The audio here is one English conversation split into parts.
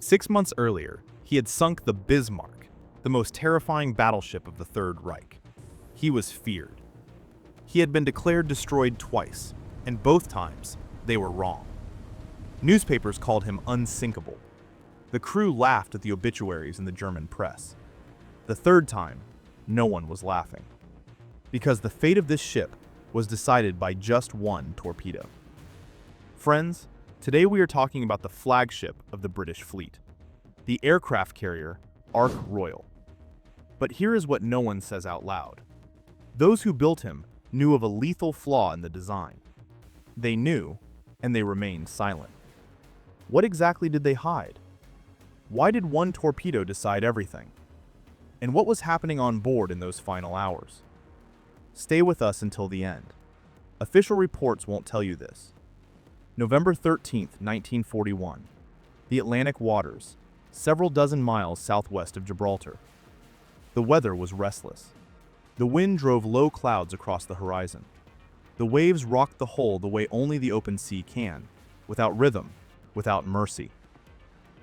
6 months earlier, he had sunk the Bismarck, the most terrifying battleship of the Third Reich. He was feared. He had been declared destroyed twice, and both times they were wrong. Newspapers called him unsinkable. The crew laughed at the obituaries in the German press. The third time, no one was laughing. Because the fate of this ship was decided by just one torpedo. Friends, today we are talking about the flagship of the British fleet, the aircraft carrier Ark Royal. But here is what no one says out loud. Those who built him knew of a lethal flaw in the design. They knew, and they remained silent. What exactly did they hide? Why did one torpedo decide everything? And what was happening on board in those final hours? Stay with us until the end. Official reports won't tell you this. November 13th, 1941. The Atlantic waters, several dozen miles southwest of Gibraltar. The weather was restless. The wind drove low clouds across the horizon. The waves rocked the hull the way only the open sea can, without rhythm, without mercy.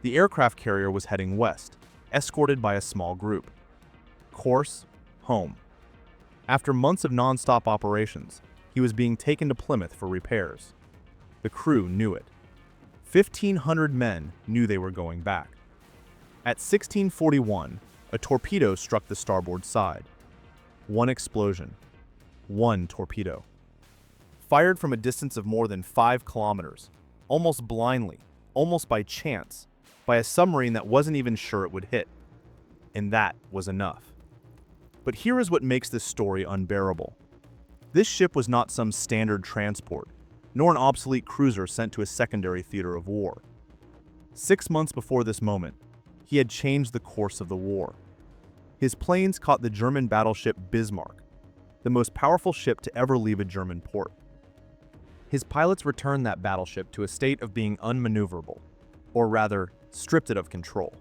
The aircraft carrier was heading west, escorted by a small group. Course, home. After months of non-stop operations, he was being taken to Plymouth for repairs. The crew knew it. 1,500 men knew they were going back. At 16:41, a torpedo struck the starboard side. One explosion. One torpedo. Fired from a distance of more than 5 kilometers, almost blindly, almost by chance, by a submarine that wasn't even sure it would hit. And that was enough. But here is what makes this story unbearable. This ship was not some standard transport, nor an obsolete cruiser sent to a secondary theater of war. 6 months before this moment, he had changed the course of the war. His planes caught the German battleship Bismarck, the most powerful ship to ever leave a German port. His pilots returned that battleship to a state of being unmaneuverable, or rather, stripped it of control,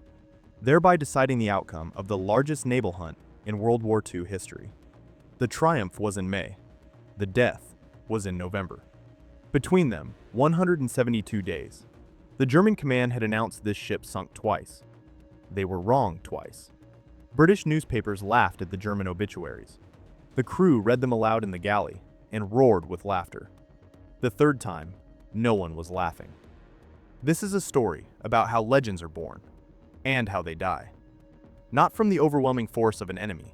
thereby deciding the outcome of the largest naval hunt in World War II history. The triumph was in May. The death was in November. Between them, 172 days. The German command had announced this ship sunk twice. They were wrong twice. British newspapers laughed at the German obituaries. The crew read them aloud in the galley and roared with laughter. The third time, no one was laughing. This is a story about how legends are born and how they die. Not from the overwhelming force of an enemy,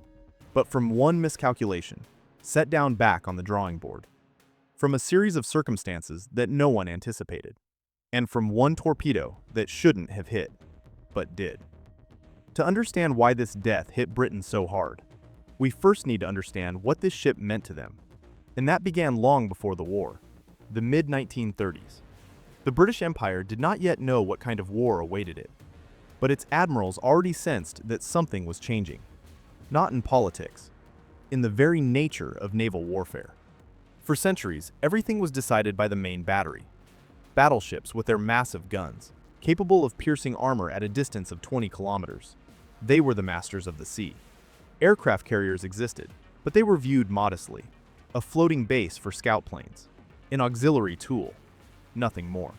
but from one miscalculation, set down back on the drawing board. From a series of circumstances that no one anticipated, and from one torpedo that shouldn't have hit, but did. To understand why this death hit Britain so hard, we first need to understand what this ship meant to them, and that began long before the war, the mid-1930s. The British Empire did not yet know what kind of war awaited it, but its admirals already sensed that something was changing. Not in politics, in the very nature of naval warfare. For centuries, everything was decided by the main battery. Battleships with their massive guns, capable of piercing armor at a distance of 20 kilometers. They were the masters of the sea. Aircraft carriers existed, but they were viewed modestly. A floating base for scout planes. An auxiliary tool. Nothing more.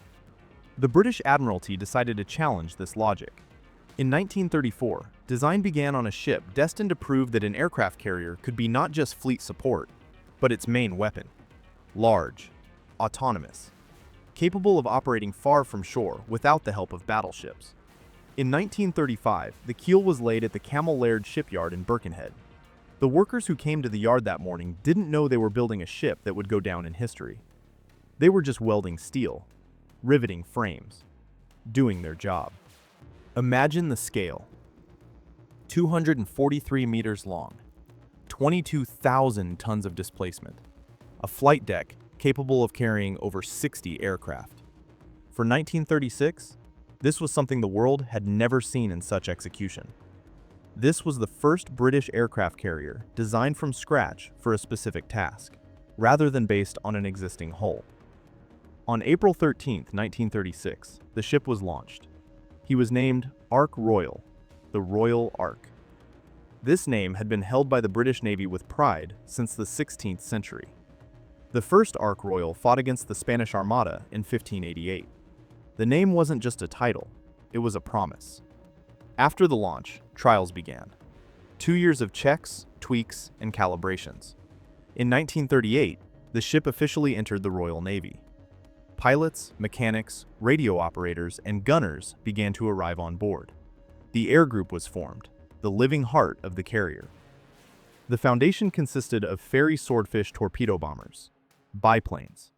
The British Admiralty decided to challenge this logic. In 1934, design began on a ship destined to prove that an aircraft carrier could be not just fleet support, but its main weapon. Large, autonomous, capable of operating far from shore without the help of battleships. In 1935, the keel was laid at the Camel Laird shipyard in Birkenhead. The workers who came to the yard that morning didn't know they were building a ship that would go down in history. They were just welding steel, riveting frames, doing their job. Imagine the scale. 243 meters long, 22,000 tons of displacement, a flight deck capable of carrying over 60 aircraft. For 1936, this was something the world had never seen in such execution. This was the first British aircraft carrier designed from scratch for a specific task, rather than based on an existing hull. On April 13, 1936, the ship was launched. He was named Ark Royal, the Royal Ark. This name had been held by the British Navy with pride since the 16th century. The first Ark Royal fought against the Spanish Armada in 1588. The name wasn't just a title, it was a promise. After the launch, trials began. 2 years of checks, tweaks, and calibrations. In 1938, the ship officially entered the Royal Navy. Pilots, mechanics, radio operators, and gunners began to arrive on board. The Air Group was formed, the living heart of the carrier. The foundation consisted of Fairey Swordfish torpedo bombers, biplanes.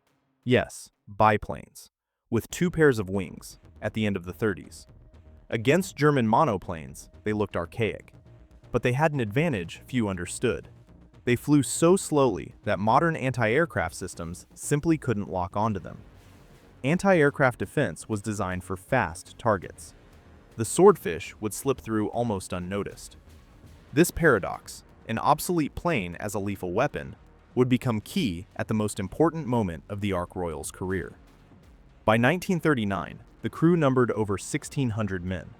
Yes, biplanes, with 2 pairs of wings at the end of the 30s. Against German monoplanes, they looked archaic. But they had an advantage few understood. They flew so slowly that modern anti-aircraft systems simply couldn't lock onto them. Anti-aircraft defense was designed for fast targets. The Swordfish would slip through almost unnoticed. This paradox, an obsolete plane as a lethal weapon, would become key at the most important moment of the Ark Royal's career. By 1939, the crew numbered over 1,600 men.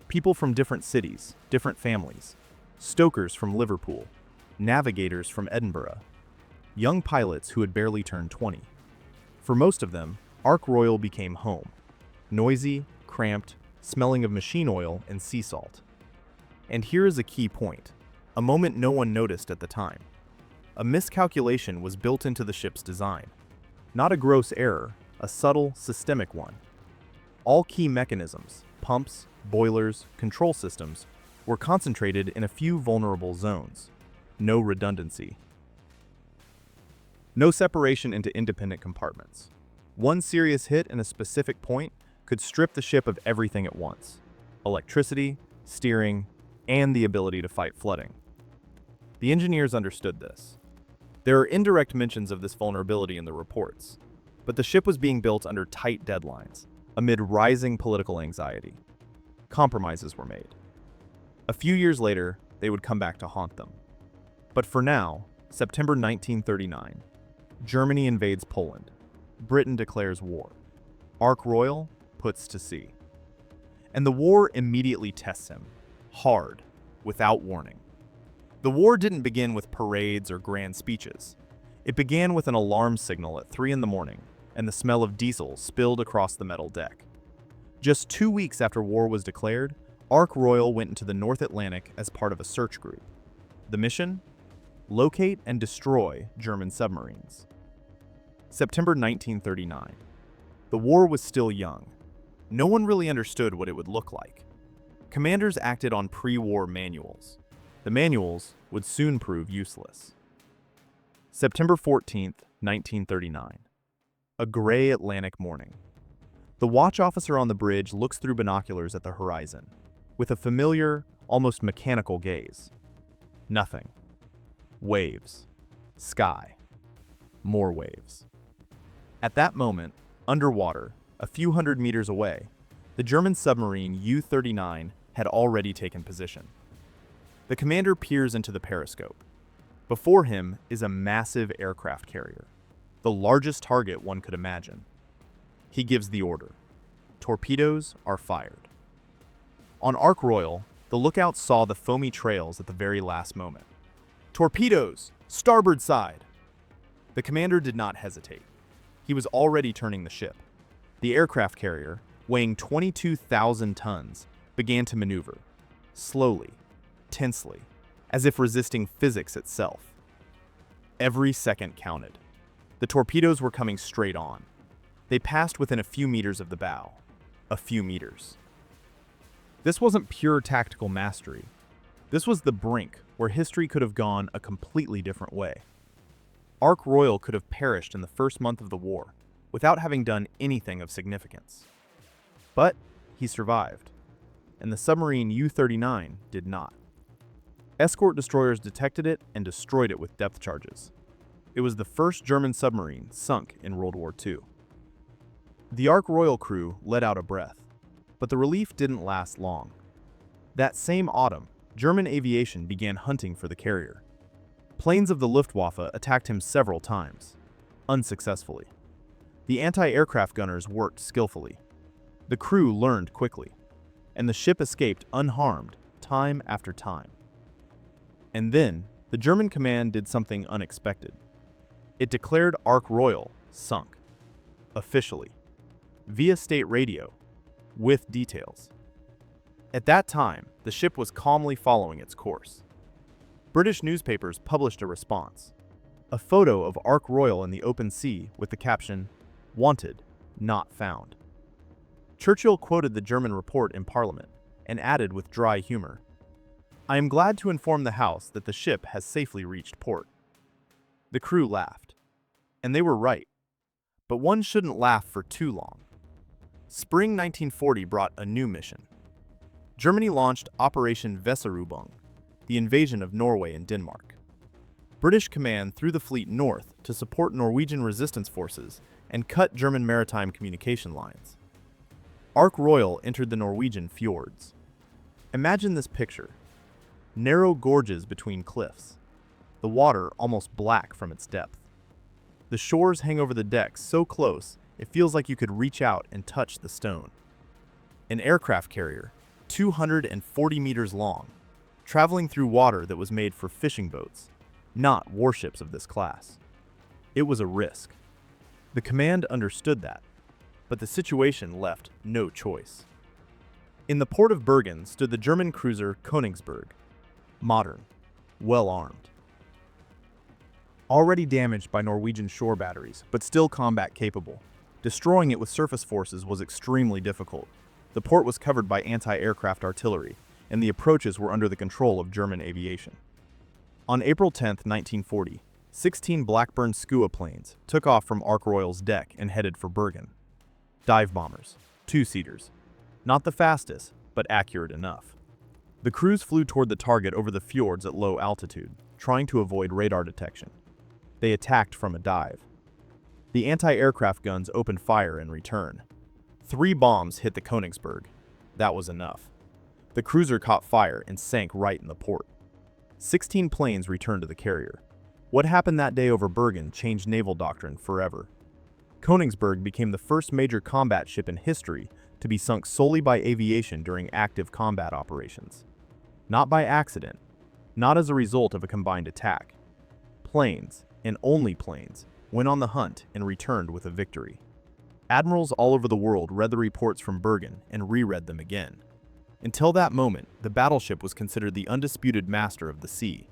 People from different cities, different families. Stokers from Liverpool, navigators from Edinburgh, young pilots who had barely turned 20. For most of them, Ark Royal became home. Noisy, cramped, smelling of machine oil and sea salt. And here is a key point, a moment no one noticed at the time. A miscalculation was built into the ship's design. Not a gross error, a subtle, systemic one. All key mechanisms, pumps, boilers, control systems, were concentrated in a few vulnerable zones. No redundancy. No separation into independent compartments. One serious hit in a specific point could strip the ship of everything at once: electricity, steering, and the ability to fight flooding. The engineers understood this. There are indirect mentions of this vulnerability in the reports, but the ship was being built under tight deadlines, amid rising political anxiety. Compromises were made. A few years later, they would come back to haunt them. But for now, September 1939, Germany invades Poland. Britain declares war. Ark Royal puts to sea. And the war immediately tests him, hard, without warning. The war didn't begin with parades or grand speeches. It began with an alarm signal at 3 in the morning, and the smell of diesel spilled across the metal deck. Just 2 weeks after war was declared, Ark Royal went into the North Atlantic as part of a search group. The mission? Locate and destroy German submarines. September 1939. The war was still young. No one really understood what it would look like. Commanders acted on pre-war manuals. The manuals would soon prove useless. September 14th, 1939. A gray Atlantic morning. The watch officer on the bridge looks through binoculars at the horizon, with a familiar, almost mechanical gaze. Nothing. Waves. Sky. More waves. At that moment, underwater, a few hundred meters away, the German submarine U-39 had already taken position. The commander peers into the periscope. Before him is a massive aircraft carrier, the largest target one could imagine. He gives the order. Torpedoes are fired. On Ark Royal, the lookouts saw the foamy trails at the very last moment. Torpedoes! Starboard side! The commander did not hesitate. He was already turning the ship. The aircraft carrier, weighing 22,000 tons, began to maneuver, slowly, tensely, as if resisting physics itself. Every second counted. The torpedoes were coming straight on. They passed within a few meters of the bow. A few meters. This wasn't pure tactical mastery. This was the brink where history could have gone a completely different way. Ark Royal could have perished in the first month of the war without having done anything of significance. But he survived, and the submarine U-39 did not. Escort destroyers detected it and destroyed it with depth charges. It was the first German submarine sunk in World War II. The Ark Royal crew let out a breath, but the relief didn't last long. That same autumn, German aviation began hunting for the carrier. Planes of the Luftwaffe attacked him several times, unsuccessfully. The anti-aircraft gunners worked skillfully. The crew learned quickly, and the ship escaped unharmed time after time. And then, the German command did something unexpected. It declared Ark Royal sunk, officially, via state radio, with details. At that time, the ship was calmly following its course. British newspapers published a response, a photo of Ark Royal in the open sea with the caption, "Wanted, not found." Churchill quoted the German report in Parliament and added with dry humor, "I am glad to inform the House that the ship has safely reached port." The crew laughed. And they were right. But one shouldn't laugh for too long. Spring 1940 brought a new mission. Germany launched Operation Weserübung, the invasion of Norway and Denmark. British command threw the fleet north to support Norwegian resistance forces and cut German maritime communication lines. Ark Royal entered the Norwegian fjords. Imagine this picture. Narrow gorges between cliffs, the water almost black from its depth. The shores hang over the decks so close it feels like you could reach out and touch the stone. An aircraft carrier, 240 meters long, traveling through water that was made for fishing boats, not warships of this class. It was a risk. The command understood that, but the situation left no choice. In the port of Bergen stood the German cruiser Königsberg, modern, well-armed. Already damaged by Norwegian shore batteries, but still combat-capable. Destroying it with surface forces was extremely difficult. The port was covered by anti-aircraft artillery, and the approaches were under the control of German aviation. On April 10, 1940, 16 Blackburn Skua planes took off from Ark Royal's deck and headed for Bergen. Dive bombers, two-seaters. Not the fastest, but accurate enough. The crews flew toward the target over the fjords at low altitude, trying to avoid radar detection. They attacked from a dive. The anti-aircraft guns opened fire in return. 3 bombs hit the Königsberg. That was enough. The cruiser caught fire and sank right in the port. 16 planes returned to the carrier. What happened that day over Bergen changed naval doctrine forever. Königsberg became the first major combat ship in history to be sunk solely by aviation during active combat operations. Not by accident, not as a result of a combined attack. Planes, and only planes, went on the hunt and returned with a victory. Admirals all over the world read the reports from Bergen and reread them again. Until that moment, the battleship was considered the undisputed master of the sea.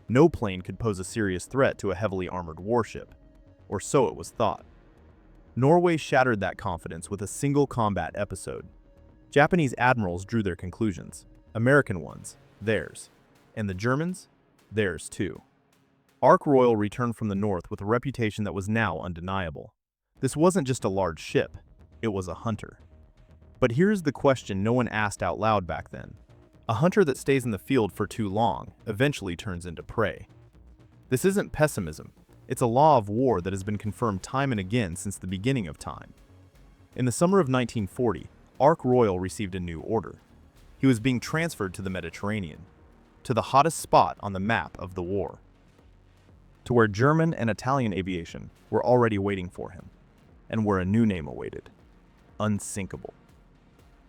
No plane could pose a serious threat to a heavily armored warship, or so it was thought. Norway shattered that confidence with a single combat episode. Japanese admirals drew their conclusions. American ones, theirs. And the Germans, theirs too. Ark Royal returned from the north with a reputation that was now undeniable. This wasn't just a large ship, it was a hunter. But here's the question no one asked out loud back then. A hunter that stays in the field for too long eventually turns into prey. This isn't pessimism, it's a law of war that has been confirmed time and again since the beginning of time. In the summer of 1940, Ark Royal received a new order. He was being transferred to the Mediterranean, to the hottest spot on the map of the war, to where German and Italian aviation were already waiting for him, and where a new name awaited: Unsinkable.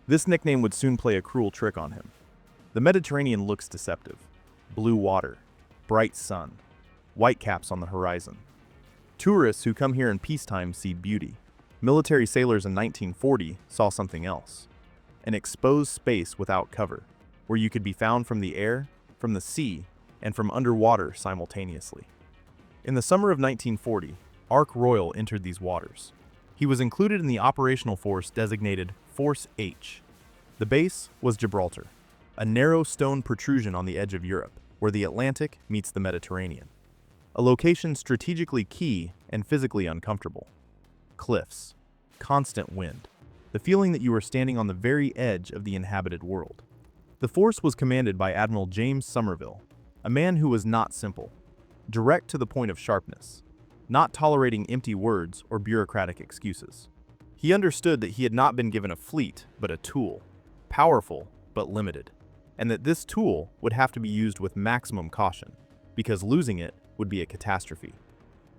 This nickname would soon play a cruel trick on him. The Mediterranean looks deceptive. Blue water, bright sun, white caps on the horizon. Tourists who come here in peacetime see beauty. Military sailors in 1940 saw something else. An exposed space without cover, where you could be found from the air, from the sea, and from underwater simultaneously. In the summer of 1940, Ark Royal entered these waters. He was included in the operational force designated Force H. The base was Gibraltar, a narrow stone protrusion on the edge of Europe, where the Atlantic meets the Mediterranean. A location strategically key and physically uncomfortable. Cliffs, constant wind, the feeling that you were standing on the very edge of the inhabited world. The force was commanded by Admiral James Somerville, a man who was not simple, direct to the point of sharpness, not tolerating empty words or bureaucratic excuses. He understood that he had not been given a fleet, but a tool, powerful but limited, and that this tool would have to be used with maximum caution, because losing it would be a catastrophe.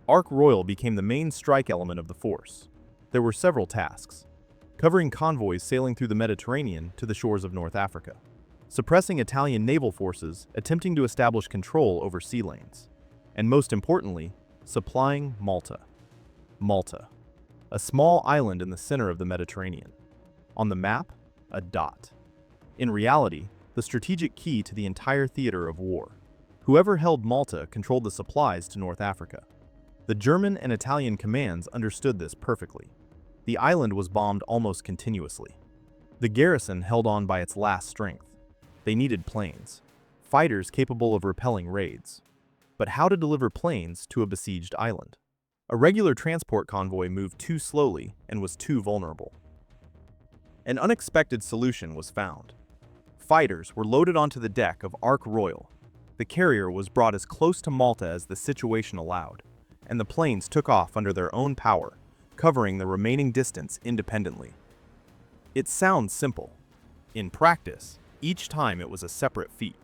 Ark Royal became the main strike element of the force. There were several tasks: covering convoys sailing through the Mediterranean to the shores of North Africa, suppressing Italian naval forces attempting to establish control over sea lanes, and most importantly, supplying Malta. Malta, a small island in the center of the Mediterranean. On the map, a dot. In reality, the strategic key to the entire theater of war. Whoever held Malta controlled the supplies to North Africa. The German and Italian commands understood this perfectly. The island was bombed almost continuously. The garrison held on by its last strength. They needed planes, fighters capable of repelling raids. But how to deliver planes to a besieged island? A regular transport convoy moved too slowly and was too vulnerable. An unexpected solution was found. Fighters were loaded onto the deck of Ark Royal. The carrier was brought as close to Malta as the situation allowed, and the planes took off under their own power, covering the remaining distance independently. It sounds simple. In practice, each time it was a separate feat.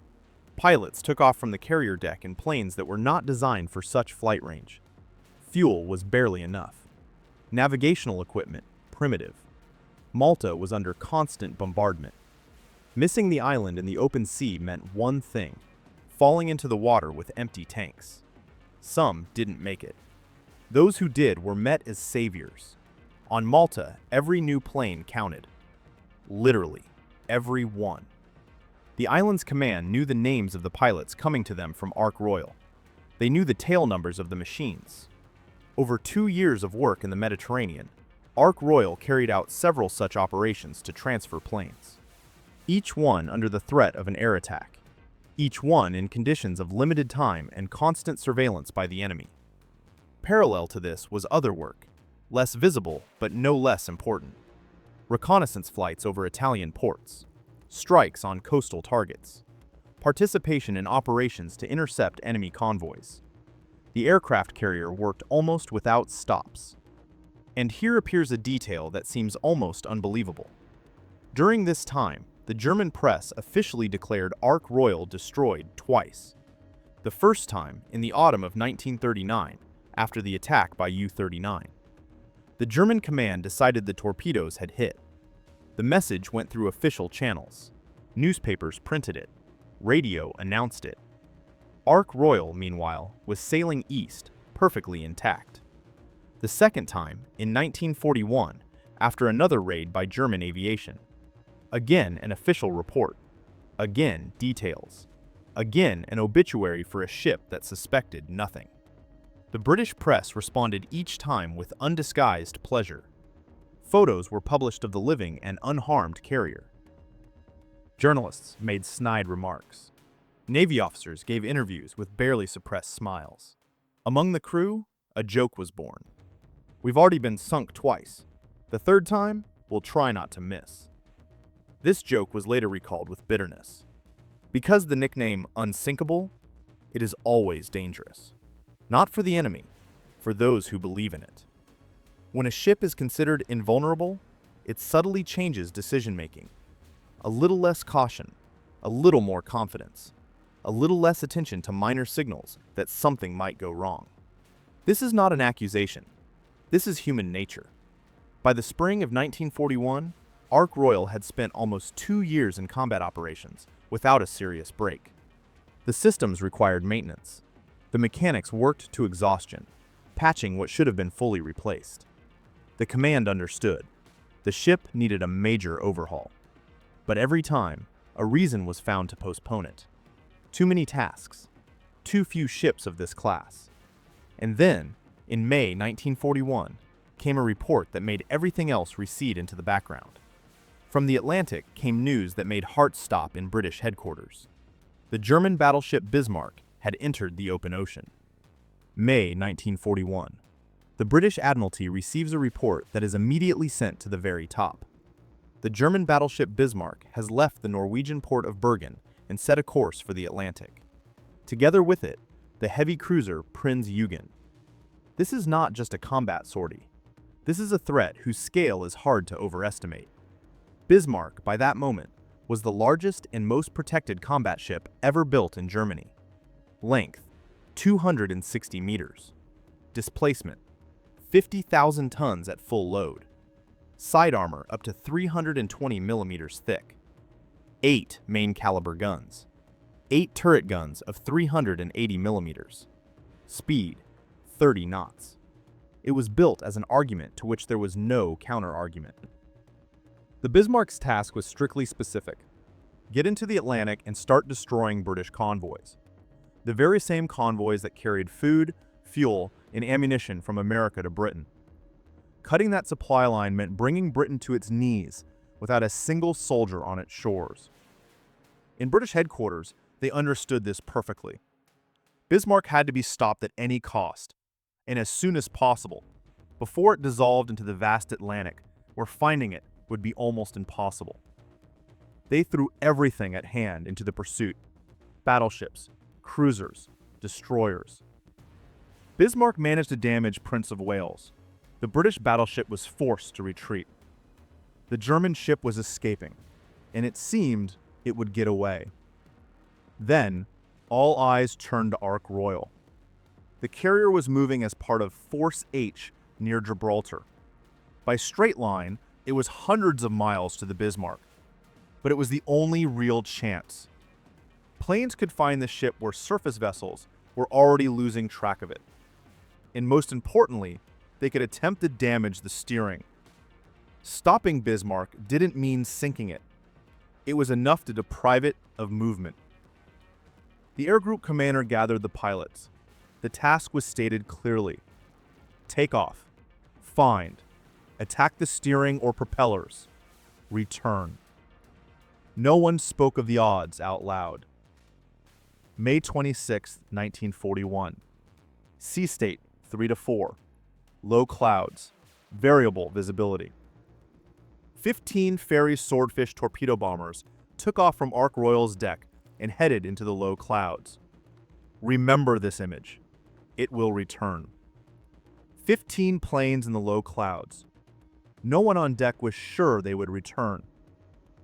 Pilots took off from the carrier deck in planes that were not designed for such flight range. Fuel was barely enough. Navigational equipment, primitive. Malta was under constant bombardment. Missing the island in the open sea meant one thing: falling into the water with empty tanks. Some didn't make it. Those who did were met as saviors. On Malta, every new plane counted. Literally, every one. The island's command knew the names of the pilots coming to them from Ark Royal. They knew the tail numbers of the machines. Over 2 years of work in the Mediterranean, Ark Royal carried out several such operations to transfer planes. Each one under the threat of an air attack. Each one in conditions of limited time and constant surveillance by the enemy. Parallel to this was other work, less visible but no less important. Reconnaissance flights over Italian ports, strikes on coastal targets, participation in operations to intercept enemy convoys. The aircraft carrier worked almost without stops. And here appears a detail that seems almost unbelievable. During this time, the German press officially declared Ark Royal destroyed twice. The first time in the autumn of 1939, after the attack by U-39. The German command decided the torpedoes had hit. The message went through official channels. Newspapers printed it. Radio announced it. Ark Royal, meanwhile, was sailing east, perfectly intact. The second time, in 1941, after another raid by German aviation. Again, an official report. Again, details. Again, an obituary for a ship that suspected nothing. The British press responded each time with undisguised pleasure. Photos were published of the living and unharmed carrier. Journalists made snide remarks. Navy officers gave interviews with barely suppressed smiles. Among the crew, a joke was born. "We've already been sunk twice. The third time, we'll try not to miss." This joke was later recalled with bitterness. Because the nickname Unsinkable, it is always dangerous. Not for the enemy, for those who believe in it. When a ship is considered invulnerable, it subtly changes decision-making. A little less caution, a little more confidence, a little less attention to minor signals that something might go wrong. This is not an accusation. This is human nature. By the spring of 1941, Ark Royal had spent almost 2 years in combat operations without a serious break. The systems required maintenance. The mechanics worked to exhaustion, patching what should have been fully replaced. The command understood. The ship needed a major overhaul. But every time, a reason was found to postpone it. Too many tasks. Too few ships of this class. And then, in May 1941, came a report that made everything else recede into the background. From the Atlantic came news that made hearts stop in British headquarters. The German battleship Bismarck had entered the open ocean. May 1941. The British Admiralty receives a report that is immediately sent to the very top. The German battleship Bismarck has left the Norwegian port of Bergen and set a course for the Atlantic. Together with it, the heavy cruiser Prinz Eugen. This is not just a combat sortie. This is a threat whose scale is hard to overestimate. Bismarck, by that moment, was the largest and most protected combat ship ever built in Germany. Length, 260 meters. Displacement, 50,000 tons at full load. Side armor up to 320 millimeters thick. 8 main caliber guns. 8 turret guns of 380 millimeters. Speed, 30 knots. It was built as an argument to which there was no counter-argument. The Bismarck's task was strictly specific: get into the Atlantic and start destroying British convoys. The very same convoys that carried food, fuel, and ammunition from America to Britain. Cutting that supply line meant bringing Britain to its knees without a single soldier on its shores. In British headquarters, they understood this perfectly. Bismarck had to be stopped at any cost, and as soon as possible, before it dissolved into the vast Atlantic, where finding it would be almost impossible. They threw everything at hand into the pursuit: battleships, cruisers, destroyers. Bismarck managed to damage Prince of Wales. The British battleship was forced to retreat. The German ship was escaping, and it seemed it would get away. Then, all eyes turned to Ark Royal. The carrier was moving as part of Force H near Gibraltar. By straight line, it was hundreds of miles to the Bismarck, but it was the only real chance. Planes could find the ship where surface vessels were already losing track of it. And most importantly, they could attempt to damage the steering. Stopping Bismarck didn't mean sinking it. It was enough to deprive it of movement. The air group commander gathered the pilots. The task was stated clearly: take off, find, attack the steering or propellers, return. No one spoke of the odds out loud. May 26, 1941. Sea state 3 to 4. Low clouds, variable visibility. 15 Fairey Swordfish torpedo bombers took off from Ark Royal's deck and headed into the low clouds. Remember this image. It will return. 15 planes in the low clouds. No one on deck was sure they would return.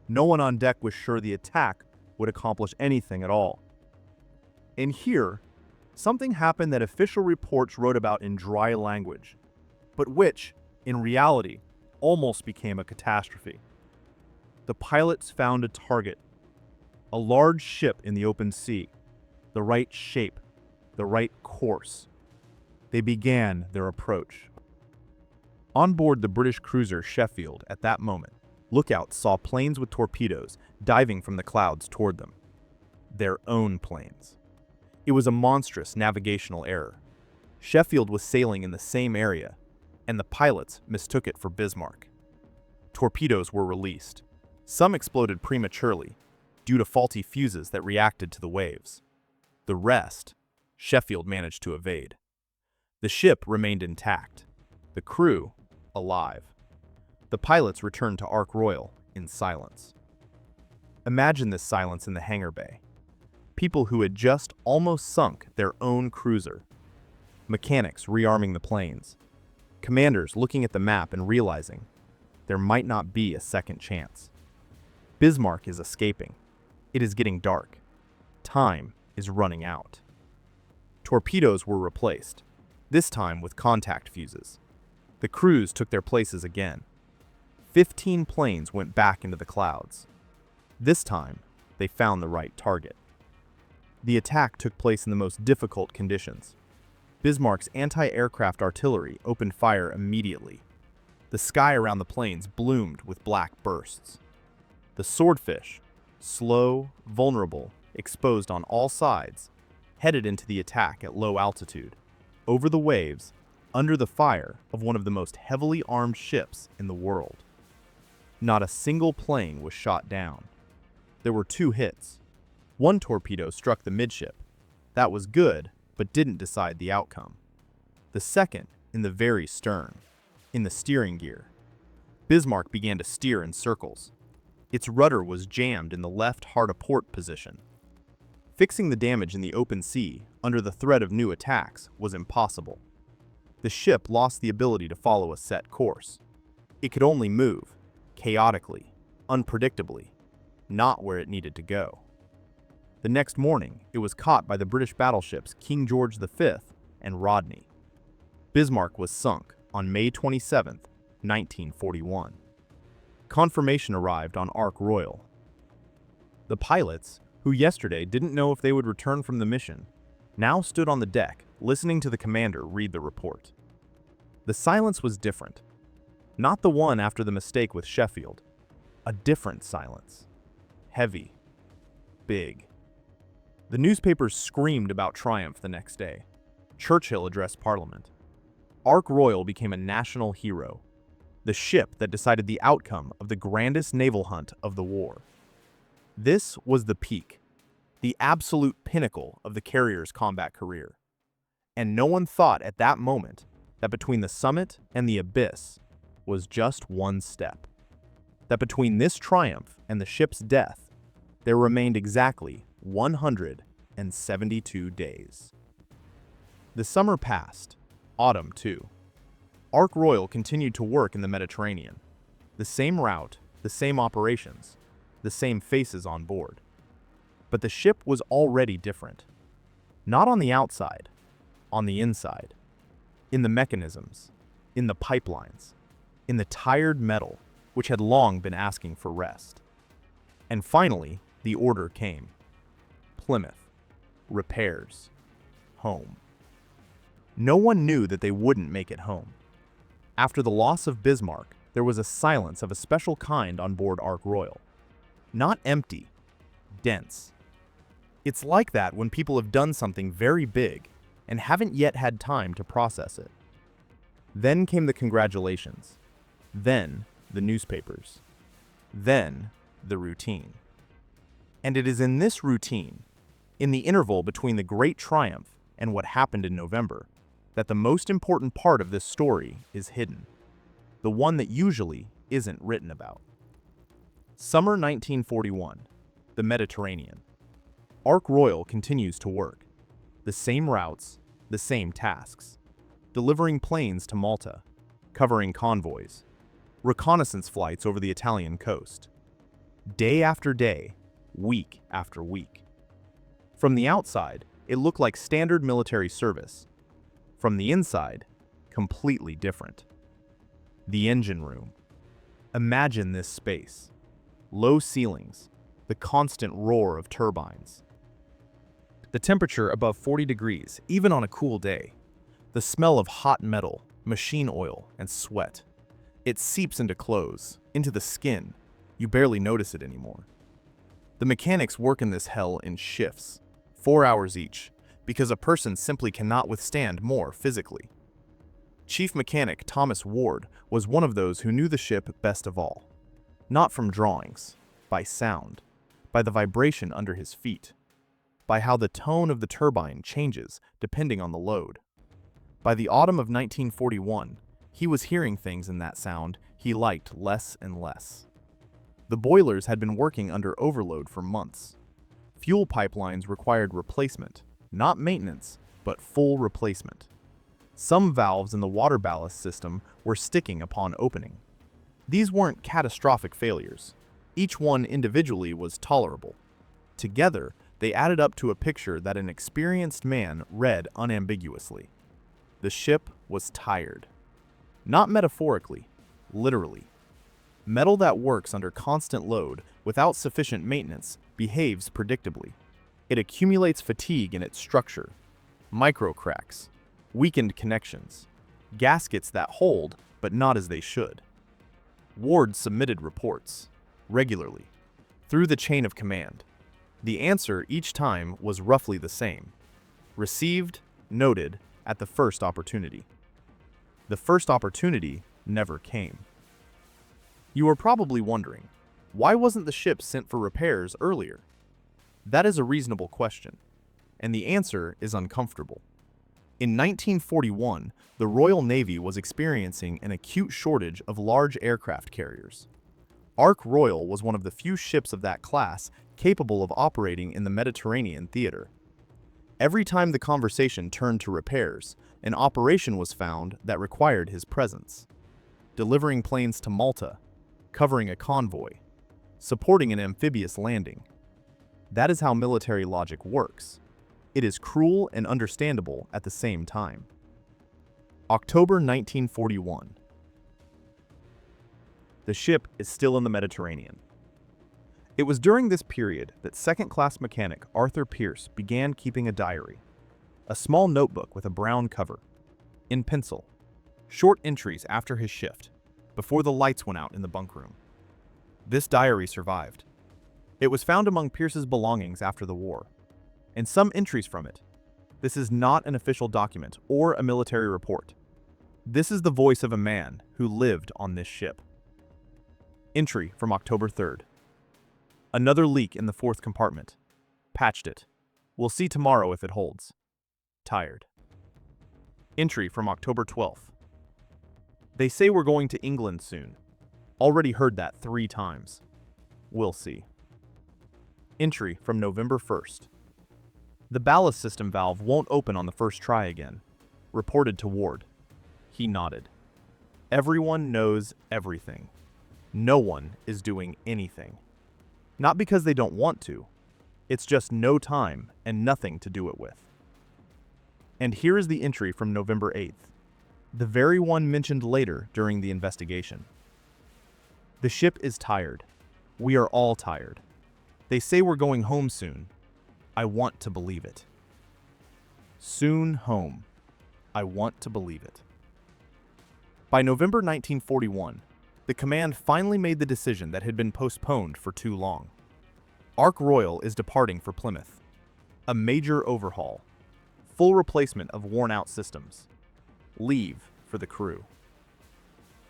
No one on deck was sure the attack would accomplish anything at all. And here, something happened that official reports wrote about in dry language, but which, in reality, almost became a catastrophe. The pilots found a target: a large ship in the open sea, the right shape, the right course. They began their approach. On board the British cruiser Sheffield at that moment, lookouts saw planes with torpedoes diving from the clouds toward them. Their own planes. It was a monstrous navigational error. Sheffield was sailing in the same area, and the pilots mistook it for Bismarck. Torpedoes were released. Some exploded prematurely, due to faulty fuses that reacted to the waves. The rest, Sheffield managed to evade. The ship remained intact. The crew, alive. The pilots returned to Ark Royal in silence. Imagine this silence in the hangar bay. People who had just almost sunk their own cruiser. Mechanics rearming the planes. Commanders looking at the map and realizing there might not be a second chance. Bismarck is escaping. It is getting dark. Time is running out. Torpedoes were replaced, this time with contact fuses. The crews took their places again. 15 planes went back into the clouds. This time, they found the right target. The attack took place in the most difficult conditions. Bismarck's anti-aircraft artillery opened fire immediately. The sky around the planes bloomed with black bursts. The Swordfish, slow, vulnerable, exposed on all sides, headed into the attack at low altitude, over the waves, under the fire of one of the most heavily armed ships in the world. Not a single plane was shot down. There were 2 hits. One torpedo struck the midship. That was good, but didn't decide the outcome. The second in the very stern, in the steering gear. Bismarck began to steer in circles. Its rudder was jammed in the left hard-a-port position. Fixing the damage in the open sea under the threat of new attacks was impossible. The ship lost the ability to follow a set course. It could only move, chaotically, unpredictably, not where it needed to go. The next morning, it was caught by the British battleships King George V and Rodney. Bismarck was sunk on May 27, 1941. Confirmation arrived on Ark Royal. The pilots, who yesterday didn't know if they would return from the mission, now stood on the deck, listening to the commander read the report. The silence was different. Not the one after the mistake with Sheffield. A different silence. Heavy, big. The newspapers screamed about triumph the next day. Churchill addressed Parliament. Ark Royal became a national hero, the ship that decided the outcome of the grandest naval hunt of the war. This was the peak, the absolute pinnacle of the carrier's combat career. And no one thought at that moment that between the summit and the abyss was just one step. That between this triumph and the ship's death, there remained exactly 172 days. The summer passed, autumn too. Ark Royal continued to work in the Mediterranean. The same route, the same operations, the same faces on board. But the ship was already different. Not on the outside, on the inside. In the mechanisms, in the pipelines, in the tired metal which had long been asking for rest. And finally, the order came. Plymouth, repairs, home. No one knew that they wouldn't make it home. After the loss of Bismarck, there was a silence of a special kind on board Ark Royal. Not empty, dense. It's like that when people have done something very big and haven't yet had time to process it. Then came the congratulations. Then the newspapers. Then the routine. And it is in this routine, in the interval between the great triumph and what happened in November, that the most important part of this story is hidden, the one that usually isn't written about. Summer 1941, the Mediterranean. Ark Royal continues to work. The same routes, the same tasks. Delivering planes to Malta, covering convoys, reconnaissance flights over the Italian coast. Day after day, week after week. From the outside, it looked like standard military service. From the inside, completely different. The engine room. Imagine this space. Low ceilings, the constant roar of turbines. The temperature above 40 degrees, even on a cool day. The smell of hot metal, machine oil, and sweat. It seeps into clothes, into the skin. You barely notice it anymore. The mechanics work in this hell in shifts, 4 hours each, because a person simply cannot withstand more physically. Chief Mechanic Thomas Ward was one of those who knew the ship best of all. Not from drawings, by sound, by the vibration under his feet, by how the tone of the turbine changes depending on the load. By the autumn of 1941, he was hearing things in that sound he liked less and less. The boilers had been working under overload for months. Fuel pipelines required replacement. Not maintenance, but full replacement. Some valves in the water ballast system were sticking upon opening. These weren't catastrophic failures. Each one individually was tolerable. Together, they added up to a picture that an experienced man read unambiguously. The ship was tired. Not metaphorically, literally. Metal that works under constant load without sufficient maintenance behaves predictably. It accumulates fatigue in its structure, micro cracks, weakened connections, gaskets that hold but not as they should. Ward submitted reports, regularly, through the chain of command. The answer each time was roughly the same. Received, noted, at the first opportunity. The first opportunity never came. You are probably wondering, why wasn't the ship sent for repairs earlier? That is a reasonable question, and the answer is uncomfortable. In 1941, the Royal Navy was experiencing an acute shortage of large aircraft carriers. Ark Royal was one of the few ships of that class capable of operating in the Mediterranean theater. Every time the conversation turned to repairs, an operation was found that required his presence. Delivering planes to Malta, covering a convoy, supporting an amphibious landing. That is how military logic works. It is cruel and understandable at the same time. October 1941. The ship is still in the Mediterranean. It was during this period that second-class mechanic Arthur Pierce began keeping a diary, a small notebook with a brown cover, in pencil, short entries after his shift, before the lights went out in the bunk room. This diary survived. It was found among Pierce's belongings after the war, and some entries from it. This is not an official document or a military report. This is the voice of a man who lived on this ship. Entry from October 3rd. Another leak in the fourth compartment. Patched it. We'll see tomorrow if it holds. Tired. Entry from October 12th. They say we're going to England soon. Already heard that 3 times. We'll see. Entry from November 1st. The ballast system valve won't open on the first try again. Reported to Ward. He nodded. Everyone knows everything. No one is doing anything. Not because they don't want to. It's just no time and nothing to do it with. And here is the entry from November 8th. The very one mentioned later during the investigation. The ship is tired. We are all tired. They say we're going home soon. I want to believe it. Soon home. I want to believe it. By November 1941, the command finally made the decision that had been postponed for too long. Ark Royal is departing for Plymouth. A major overhaul. Full replacement of worn-out systems. Leave for the crew.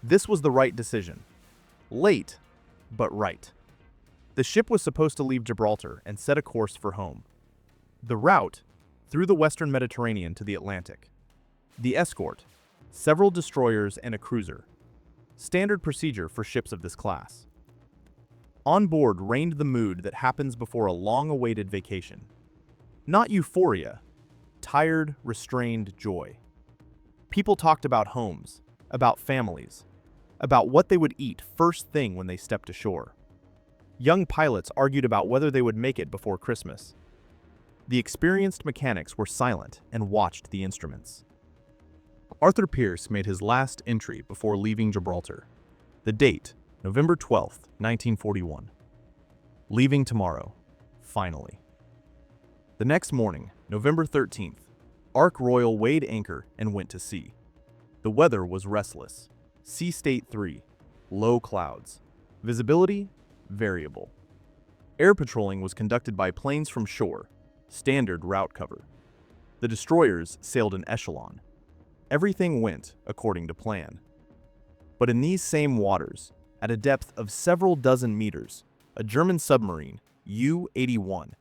This was the right decision. Late, but right. The ship was supposed to leave Gibraltar and set a course for home. The route, through the western Mediterranean to the Atlantic. The escort, several destroyers and a cruiser. Standard procedure for ships of this class. On board reigned the mood that happens before a long-awaited vacation. Not euphoria, tired, restrained joy. People talked about homes, about families, about what they would eat first thing when they stepped ashore. Young pilots argued about whether they would make it before Christmas. The experienced mechanics were silent and watched the instruments. Arthur Pierce made his last entry before leaving Gibraltar. The date, November 12th, 1941. Leaving tomorrow, finally. The next morning, November 13th, Ark Royal weighed anchor and went to sea. The weather was restless. Sea state 3, low clouds. Visibility, variable. Air patrolling was conducted by planes from shore, standard route cover. The destroyers sailed in echelon. Everything went according to plan. But in these same waters, at a depth of several dozen meters, a German submarine, U-81,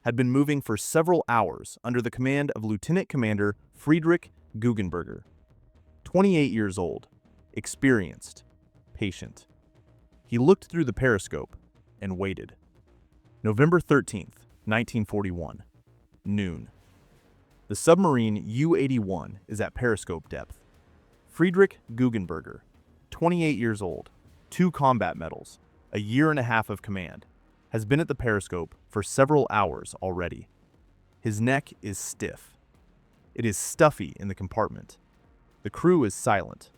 had been moving for several hours under the command of Lieutenant Commander Friedrich Guggenberger. 28 years old, experienced, patient. He looked through the periscope and waited. November 13th, 1941, noon. The submarine U-81 is at periscope depth. Friedrich Guggenberger, 28 years old, 2 combat medals, a year and a half of command, has been at the periscope for several hours already. His neck is stiff. It is stuffy in the compartment. The crew is silent.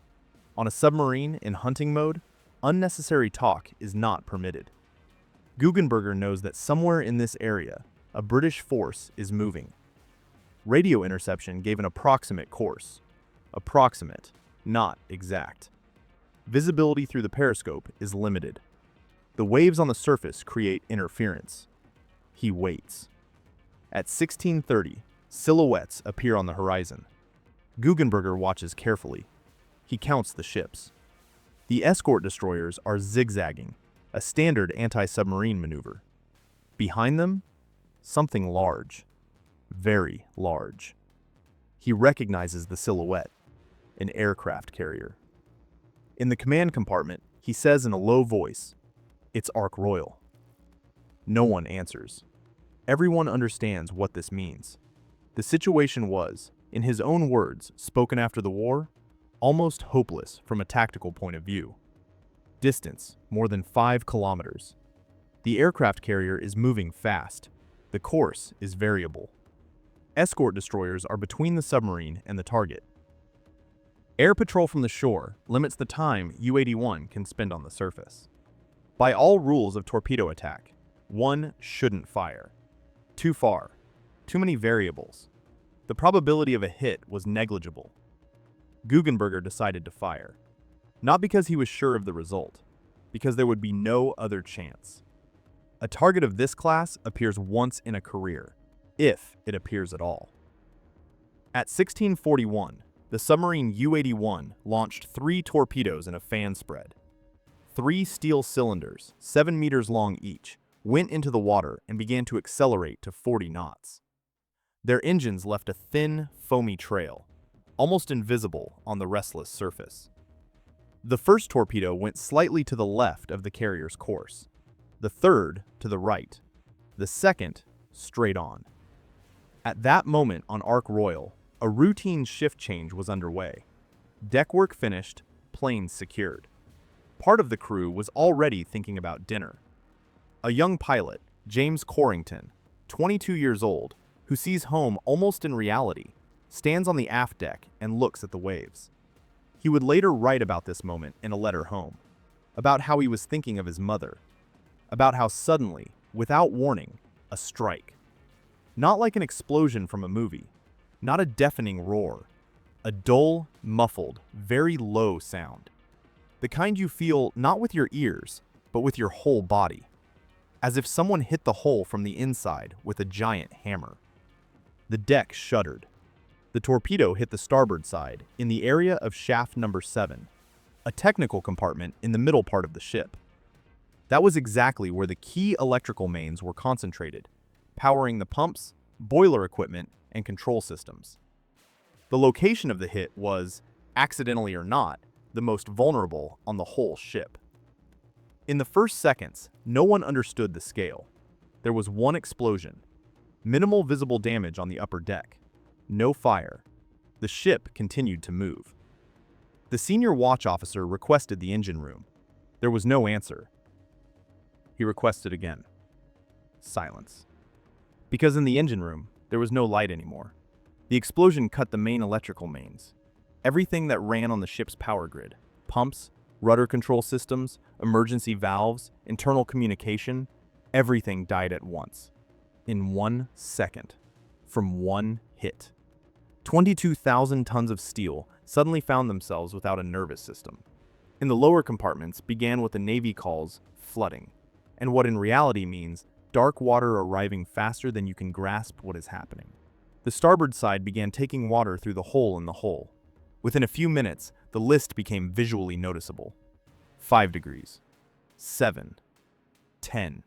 On a submarine in hunting mode, unnecessary talk is not permitted. Guggenberger knows that somewhere in this area, a British force is moving. Radio interception gave an approximate course. Approximate, not exact. Visibility through the periscope is limited. The waves on the surface create interference. He waits. At 16:30, silhouettes appear on the horizon. Guggenberger watches carefully. He counts the ships. The escort destroyers are zigzagging, a standard anti-submarine maneuver. Behind them, something large. Very large. He recognizes the silhouette, an aircraft carrier. In the command compartment, he says in a low voice, "It's Ark Royal." No one answers. Everyone understands what this means. The situation was, in his own words, spoken after the war, almost hopeless from a tactical point of view. Distance, more than 5 kilometers. The aircraft carrier is moving fast. The course is variable. Escort destroyers are between the submarine and the target. Air patrol from the shore limits the time U-81 can spend on the surface. By all rules of torpedo attack, one shouldn't fire. Too far. Too many variables. The probability of a hit was negligible. Guggenberger decided to fire. Not because he was sure of the result, because there would be no other chance. A target of this class appears once in a career, if it appears at all. At 1641, the submarine U-81 launched 3 torpedoes in a fan spread. 3 steel cylinders, 7 meters long each, went into the water and began to accelerate to 40 knots. Their engines left a thin, foamy trail, almost invisible on the restless surface. The first torpedo went slightly to the left of the carrier's course, the third to the right, the second straight on. At that moment on Ark Royal, a routine shift change was underway. Deckwork finished, planes secured. Part of the crew was already thinking about dinner. A young pilot, James Corrington, 22 years old, who sees home almost in reality, stands on the aft deck and looks at the waves. He would later write about this moment in a letter home, about how he was thinking of his mother, about how suddenly, without warning, a strike. Not like an explosion from a movie, not a deafening roar, a dull, muffled, very low sound. The kind you feel not with your ears, but with your whole body, as if someone hit the hole from the inside with a giant hammer. The deck shuddered. The torpedo hit the starboard side in the area of shaft number 7, a technical compartment in the middle part of the ship. That was exactly where the key electrical mains were concentrated, powering the pumps, boiler equipment, and control systems. The location of the hit was, accidentally or not, the most vulnerable on the whole ship. In the first seconds, no one understood the scale. There was one explosion, minimal visible damage on the upper deck, no fire. The ship continued to move. The senior watch officer requested the engine room. There was no answer. He requested again. Silence. Because in the engine room, there was no light anymore. The explosion cut the main electrical mains. Everything that ran on the ship's power grid, pumps, rudder control systems, emergency valves, internal communication, everything died at once. In 1 second. From one hit. 22,000 tons of steel suddenly found themselves without a nervous system. In the lower compartments began what the Navy calls flooding, and what in reality means dark water arriving faster than you can grasp what is happening. The starboard side began taking water through the hole in the hull. Within a few minutes, the list became visually noticeable. 5 degrees. 7. 10.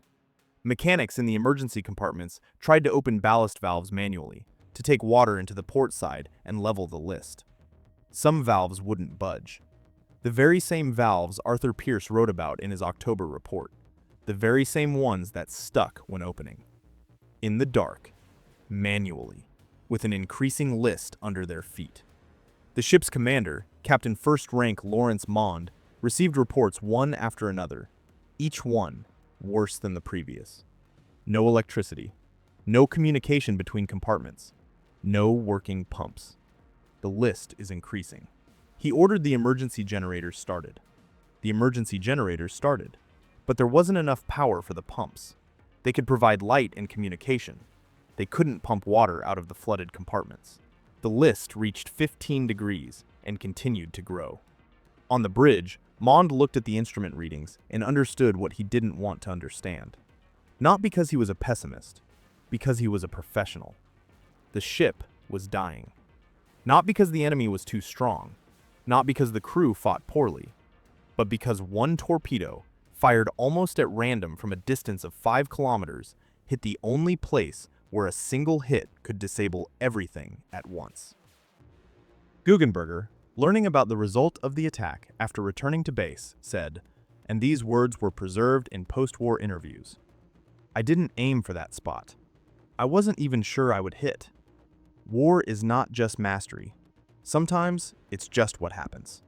Mechanics in the emergency compartments tried to open ballast valves manually, to take water into the port side and level the list. Some valves wouldn't budge. The very same valves Arthur Pierce wrote about in his October report. The very same ones that stuck when opening. In the dark, manually, with an increasing list under their feet. The ship's commander, Captain First Rank Lawrence Mond, received reports one after another, each one worse than the previous. No electricity, no communication between compartments, no working pumps. The list is increasing. He ordered the emergency generators started. The emergency generators started, but there wasn't enough power for the pumps. They could provide light and communication. They couldn't pump water out of the flooded compartments. The list reached 15 degrees and continued to grow. On the bridge, Mond looked at the instrument readings and understood what he didn't want to understand. Not because he was a pessimist, because he was a professional. The ship was dying. Not because the enemy was too strong, not because the crew fought poorly, but because one torpedo, fired almost at random from a distance of 5 kilometers, hit the only place where a single hit could disable everything at once. Guggenberger, learning about the result of the attack after returning to base, said, and these words were preserved in post-war interviews, "I didn't aim for that spot. I wasn't even sure I would hit. War is not just mastery. Sometimes it's just what happens."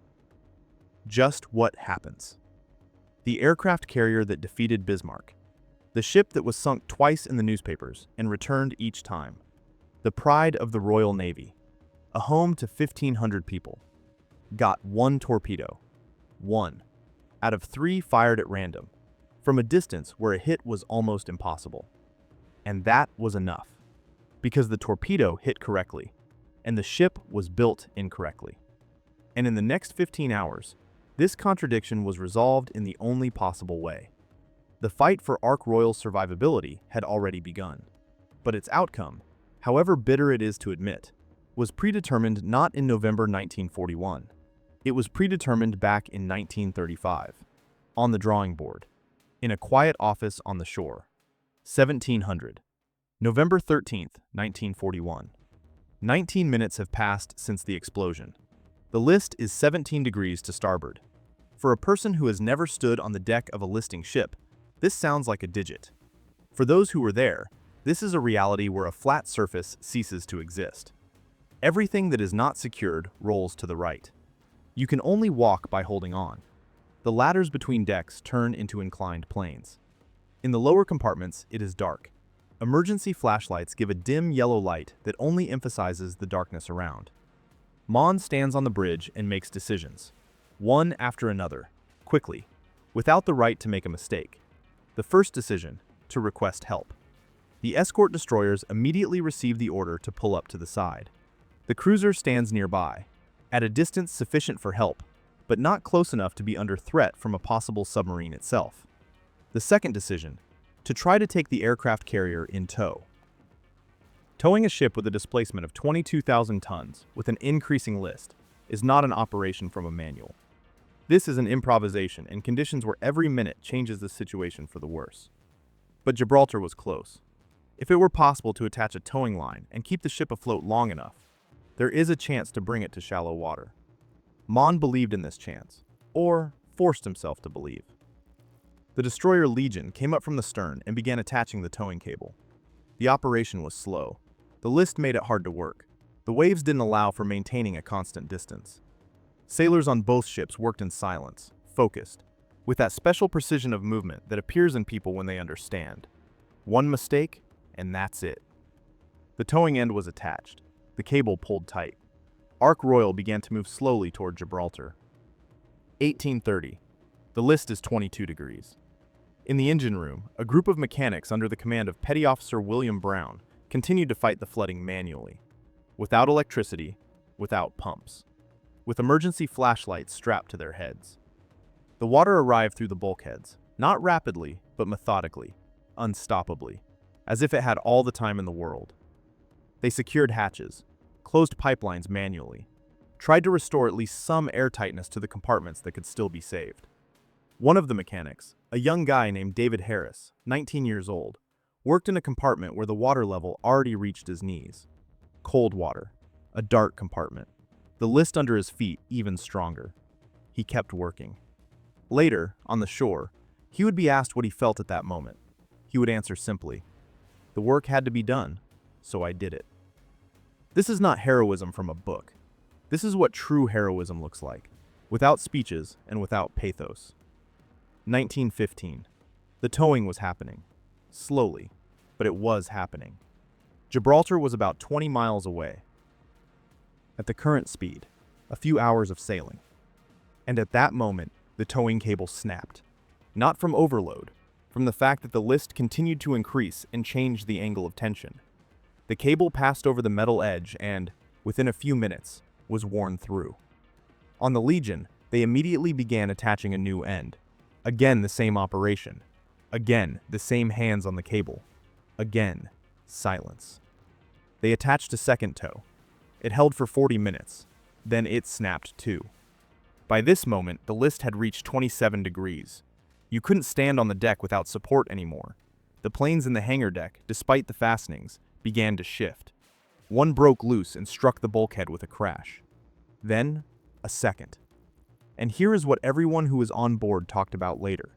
Just what happens. The aircraft carrier that defeated Bismarck. The ship that was sunk twice in the newspapers and returned each time. The pride of the Royal Navy. A home to 1,500 people. Got 1 torpedo. 1. Out of 3 fired at random, from a distance where a hit was almost impossible. And that was enough. Because the torpedo hit correctly, and the ship was built incorrectly. And in the next 15 hours, this contradiction was resolved in the only possible way. The fight for Ark Royal's survivability had already begun. But its outcome, however bitter it is to admit, was predetermined not in November 1941. It was predetermined back in 1935, on the drawing board, in a quiet office on the shore. 1700. November 13th, 1941. 19 minutes have passed since the explosion. The list is 17 degrees to starboard. For a person who has never stood on the deck of a listing ship, this sounds like a digit. For those who were there, this is a reality where a flat surface ceases to exist. Everything that is not secured rolls to the right. You can only walk by holding on. The ladders between decks turn into inclined planes. In the lower compartments, it is dark. Emergency flashlights give a dim yellow light that only emphasizes the darkness around. Mon stands on the bridge and makes decisions, one after another, quickly, without the right to make a mistake. The first decision, to request help. The escort destroyers immediately receive the order to pull up to the side. The cruiser stands nearby, at a distance sufficient for help, but not close enough to be under threat from a possible submarine itself. The second decision, to try to take the aircraft carrier in tow. Towing a ship with a displacement of 22,000 tons with an increasing list is not an operation from a manual. This is an improvisation in conditions where every minute changes the situation for the worse. But Gibraltar was close. If it were possible to attach a towing line and keep the ship afloat long enough, there is a chance to bring it to shallow water. Mon believed in this chance, or forced himself to believe. The destroyer Legion came up from the stern and began attaching the towing cable. The operation was slow. The list made it hard to work. The waves didn't allow for maintaining a constant distance. Sailors on both ships worked in silence, focused, with that special precision of movement that appears in people when they understand. One mistake, and that's it. The towing end was attached. The cable pulled tight. Ark Royal began to move slowly toward Gibraltar. 1830. The list is 22 degrees. In the engine room, a group of mechanics under the command of Petty Officer William Brown continued to fight the flooding manually, without electricity, without pumps, with emergency flashlights strapped to their heads. The water arrived through the bulkheads, not rapidly, but methodically, unstoppably, as if it had all the time in the world. They secured hatches, closed pipelines manually, tried to restore at least some airtightness to the compartments that could still be saved. One of the mechanics, a young guy named David Harris, 19 years old, worked in a compartment where the water level already reached his knees. Cold water, a dark compartment, the list under his feet even stronger. He kept working. Later, on the shore, he would be asked what he felt at that moment. He would answer simply, "The work had to be done, so I did it." This is not heroism from a book. This is what true heroism looks like, without speeches and without pathos. 1915. The towing was happening. Slowly, but it was happening. Gibraltar was about 20 miles away. At the current speed, a few hours of sailing. And at that moment, the towing cable snapped. Not from overload, from the fact that the list continued to increase and change the angle of tension. The cable passed over the metal edge and, within a few minutes, was worn through. On the Legion, they immediately began attaching a new end. Again, the same operation. Again, the same hands on the cable. Again, silence. They attached a second tow. It held for 40 minutes. Then it snapped too. By this moment, the list had reached 27 degrees. You couldn't stand on the deck without support anymore. The planes in the hangar deck, despite the fastenings, began to shift. One broke loose and struck the bulkhead with a crash. Then, a second. And here is what everyone who was on board talked about later.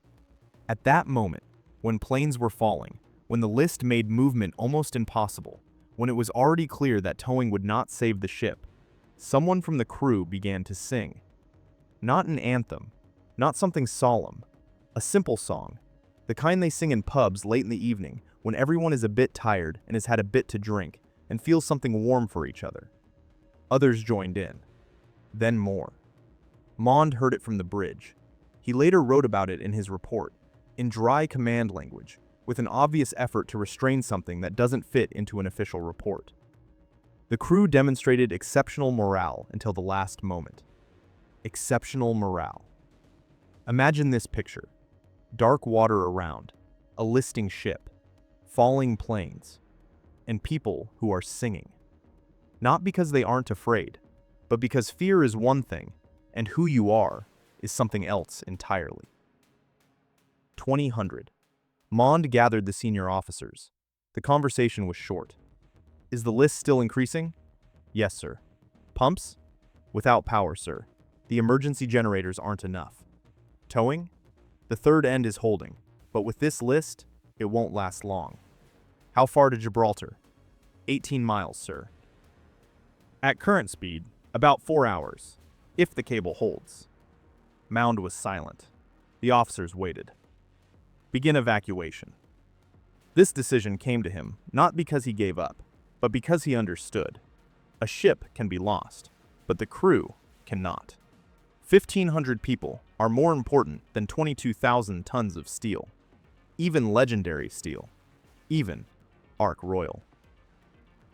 At that moment, when planes were falling, when the list made movement almost impossible, when it was already clear that towing would not save the ship, someone from the crew began to sing. Not an anthem, not something solemn, a simple song, the kind they sing in pubs late in the evening when everyone is a bit tired and has had a bit to drink and feels something warm for each other. Others joined in. Then more. Mond heard it from the bridge. He later wrote about it in his report, in dry command language, with an obvious effort to restrain something that doesn't fit into an official report. The crew demonstrated exceptional morale until the last moment. Exceptional morale. Imagine this picture. Dark water around, a listing ship, falling planes, and people who are singing. Not because they aren't afraid, but because fear is one thing, and who you are is something else entirely. 2000. Mond gathered the senior officers. The conversation was short. Is the list still increasing? Yes, sir. Pumps? Without power, sir. The emergency generators aren't enough. Towing? The third end is holding, but with this list, it won't last long. How far to Gibraltar? 18 miles, sir. At current speed, about 4 hours, if the cable holds. Mound was silent. The officers waited. Begin evacuation. This decision came to him not because he gave up, but because he understood. A ship can be lost, but the crew cannot. 1,500 people are more important than 22,000 tons of steel. Even legendary steel. Even Ark Royal.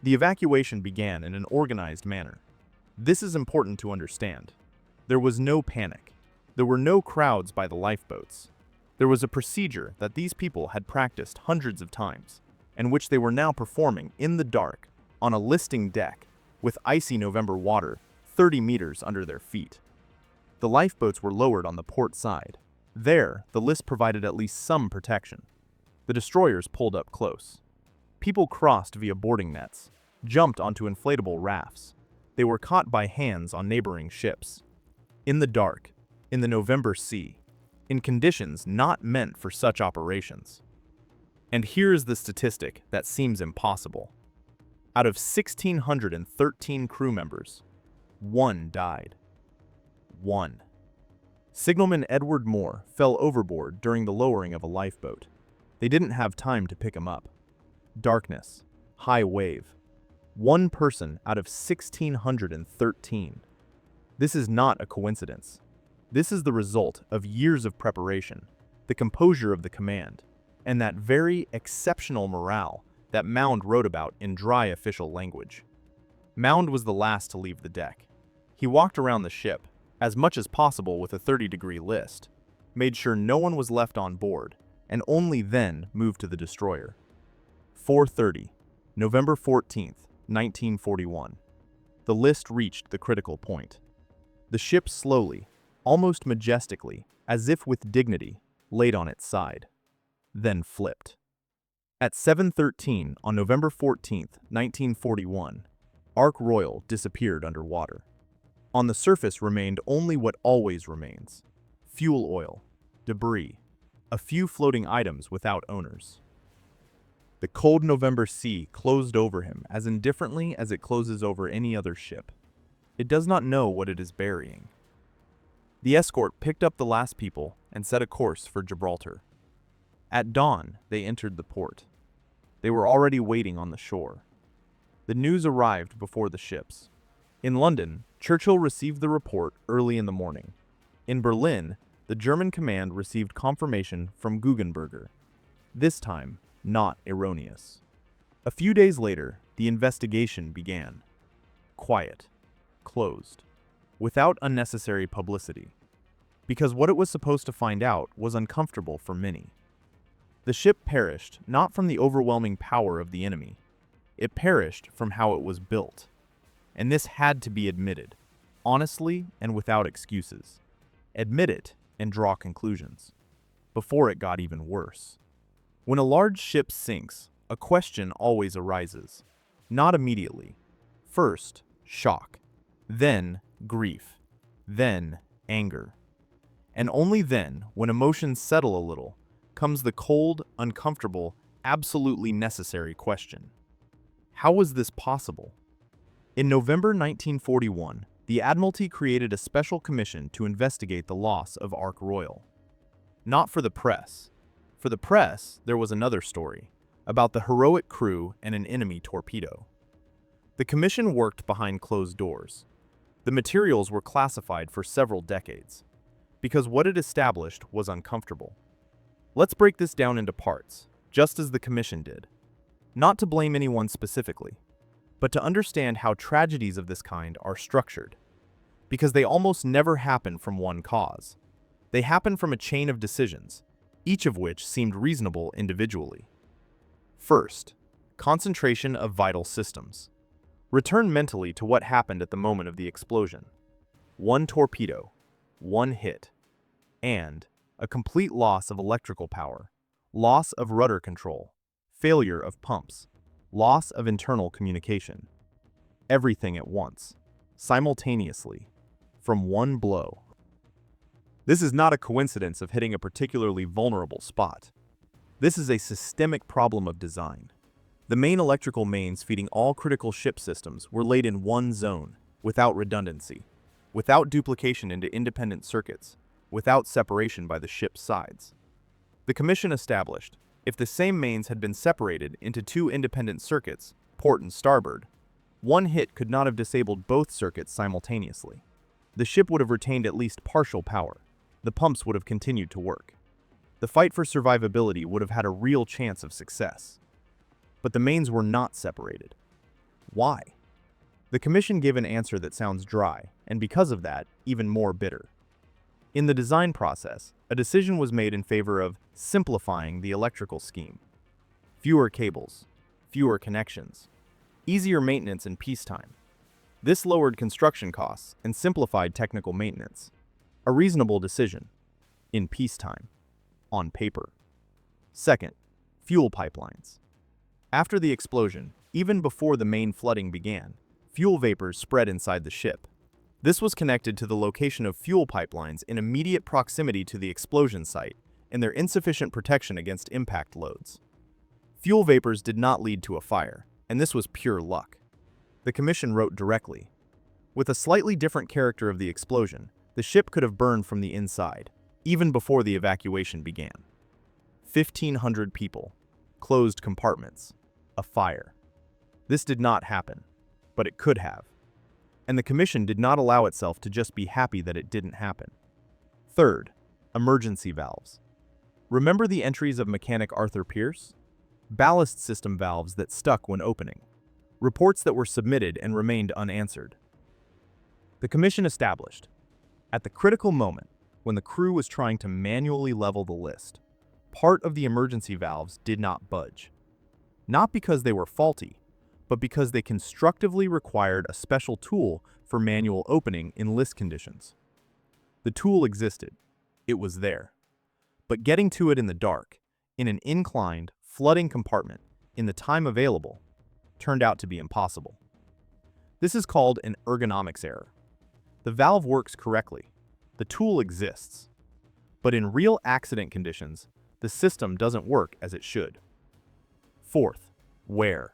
The evacuation began in an organized manner. This is important to understand. There was no panic. There were no crowds by the lifeboats. There was a procedure that these people had practiced hundreds of times, and which they were now performing in the dark on a listing deck with icy November water 30 meters under their feet. The lifeboats were lowered on the port side. There, the list provided at least some protection. The destroyers pulled up close. People crossed via boarding nets, jumped onto inflatable rafts. They were caught by hands on neighboring ships. In the dark, in the November sea, in conditions not meant for such operations. And here is the statistic that seems impossible. Out of 1,613 crew members, 1 died. 1. Signalman Edward Moore fell overboard during the lowering of a lifeboat. They didn't have time to pick him up. Darkness, high wave. 1 person out of 1,613. This is not a coincidence. This is the result of years of preparation, the composure of the command, and that very exceptional morale that Mound wrote about in dry official language. Mound was the last to leave the deck. He walked around the ship, as much as possible with a 30-degree list, made sure no one was left on board, and only then moved to the destroyer. 4:30, November 14th, 1941. The list reached the critical point. The ship slowly, almost majestically, as if with dignity, laid on its side, then flipped. At 7:13 on November 14th, 1941, Ark Royal disappeared underwater. On the surface remained only what always remains: fuel oil, debris, a few floating items without owners. The cold November sea closed over him as indifferently as it closes over any other ship. It does not know what it is burying. The escort picked up the last people and set a course for Gibraltar. At dawn, they entered the port. They were already waiting on the shore. The news arrived before the ships. In London, Churchill received the report early in the morning. In Berlin, the German command received confirmation from Guggenberger. This time, not erroneous. A few days later, the investigation began. Quiet. Closed. Without unnecessary publicity. Because what it was supposed to find out was uncomfortable for many. The ship perished not from the overwhelming power of the enemy. It perished from how it was built. And this had to be admitted, honestly and without excuses. Admit it and draw conclusions. Before it got even worse. When a large ship sinks, a question always arises. Not immediately. First, shock. Then, grief. Then, anger. And only then, when emotions settle a little, comes the cold, uncomfortable, absolutely necessary question. How was this possible? In November 1941, the Admiralty created a special commission to investigate the loss of Ark Royal. Not for the press. For the press, there was another story, about the heroic crew and an enemy torpedo. The commission worked behind closed doors. The materials were classified for several decades, because what it established was uncomfortable. Let's break this down into parts, just as the commission did. Not to blame anyone specifically, but to understand how tragedies of this kind are structured. Because they almost never happen from one cause. They happen from a chain of decisions, each of which seemed reasonable individually. First, concentration of vital systems. Return mentally to what happened at the moment of the explosion. One torpedo, one hit, and a complete loss of electrical power, loss of rudder control, failure of pumps, loss of internal communication. Everything at once, simultaneously, from one blow. This is not a coincidence of hitting a particularly vulnerable spot. This is a systemic problem of design. The main electrical mains feeding all critical ship systems were laid in one zone, without redundancy, without duplication into independent circuits, without separation by the ship's sides. The Commission established, if the same mains had been separated into two independent circuits, port and starboard, one hit could not have disabled both circuits simultaneously. The ship would have retained at least partial power. The pumps would have continued to work. The fight for survivability would have had a real chance of success. But the mains were not separated. Why? The Commission gave an answer that sounds dry, and because of that, even more bitter. In the design process, a decision was made in favor of simplifying the electrical scheme. Fewer cables, fewer connections, easier maintenance in peacetime. This lowered construction costs and simplified technical maintenance. A reasonable decision. In peacetime. On paper. Second, fuel pipelines. After the explosion, even before the main flooding began, fuel vapors spread inside the ship. This was connected to the location of fuel pipelines in immediate proximity to the explosion site and their insufficient protection against impact loads. Fuel vapors did not lead to a fire, and this was pure luck. The Commission wrote directly, with a slightly different character of the explosion, the ship could have burned from the inside, even before the evacuation began. 1,500 people, closed compartments, a fire. This did not happen, but it could have. And the Commission did not allow itself to just be happy that it didn't happen. Third, emergency valves. Remember the entries of mechanic Arthur Pierce? Ballast system valves that stuck when opening. Reports that were submitted and remained unanswered. The Commission established, at the critical moment, when the crew was trying to manually level the list, part of the emergency valves did not budge. Not because they were faulty, but because they constructively required a special tool for manual opening in list conditions. The tool existed. It was there. But getting to it in the dark, in an inclined, flooding compartment, in the time available, turned out to be impossible. This is called an ergonomics error. The valve works correctly. The tool exists. But in real accident conditions, the system doesn't work as it should. Fourth, where?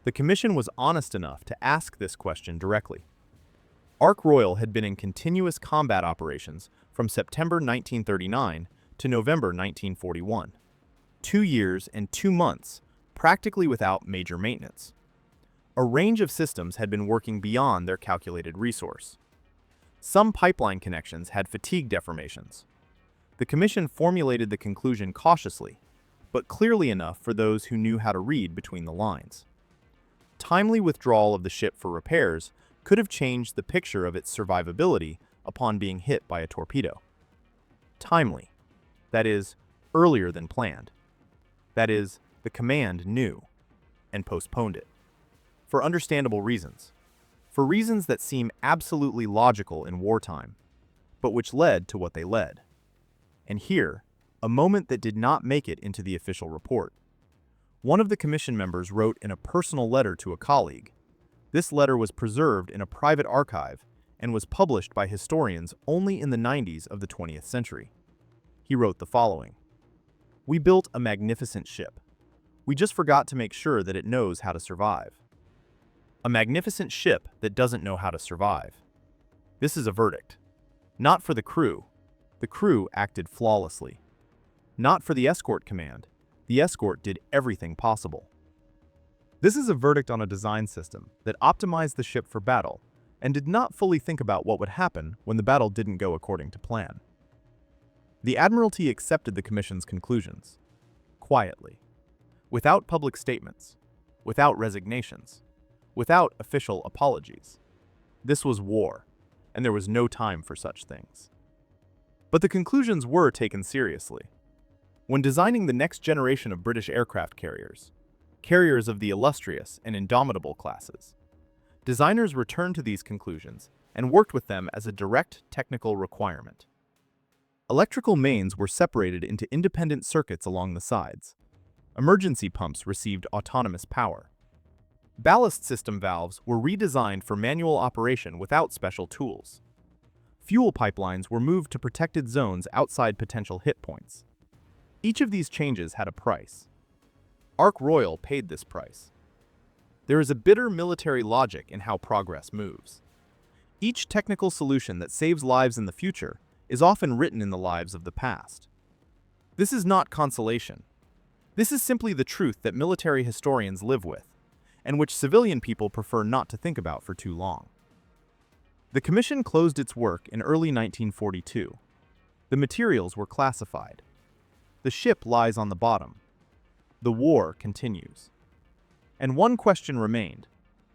The Commission was honest enough to ask this question directly. Ark Royal had been in continuous combat operations from September 1939 to November 1941. 2 years and 2 months, practically without major maintenance. A range of systems had been working beyond their calculated resource. Some pipeline connections had fatigue deformations. The Commission formulated the conclusion cautiously, but clearly enough for those who knew how to read between the lines. Timely withdrawal of the ship for repairs could have changed the picture of its survivability upon being hit by a torpedo. Timely. That is, earlier than planned. That is, the command knew and postponed it. For understandable reasons. For reasons that seem absolutely logical in wartime, but which led to what they led. And here, a moment that did not make it into the official report. One of the Commission members wrote in a personal letter to a colleague. This letter was preserved in a private archive and was published by historians only in the 90s of the 20th century. He wrote the following. "We built a magnificent ship. We just forgot to make sure that it knows how to survive. A magnificent ship that doesn't know how to survive. This is a verdict. Not for the crew. The crew acted flawlessly. Not for the escort command. The escort did everything possible. This is a verdict on a design system that optimized the ship for battle and did not fully think about what would happen when the battle didn't go according to plan." The Admiralty accepted the Commission's conclusions, quietly, without public statements, without resignations, without official apologies. This was war, and there was no time for such things. But the conclusions were taken seriously. When designing the next generation of British aircraft carriers, carriers of the illustrious and indomitable classes, designers returned to these conclusions and worked with them as a direct technical requirement. Electrical mains were separated into independent circuits along the sides. Emergency pumps received autonomous power. Ballast system valves were redesigned for manual operation without special tools. Fuel pipelines were moved to protected zones outside potential hit points. Each of these changes had a price. Ark Royal paid this price. There is a bitter military logic in how progress moves. Each technical solution that saves lives in the future is often written in the lives of the past. This is not consolation. This is simply the truth that military historians live with, and which civilian people prefer not to think about for too long. The Commission closed its work in early 1942. The materials were classified. The ship lies on the bottom. The war continues. And one question remained,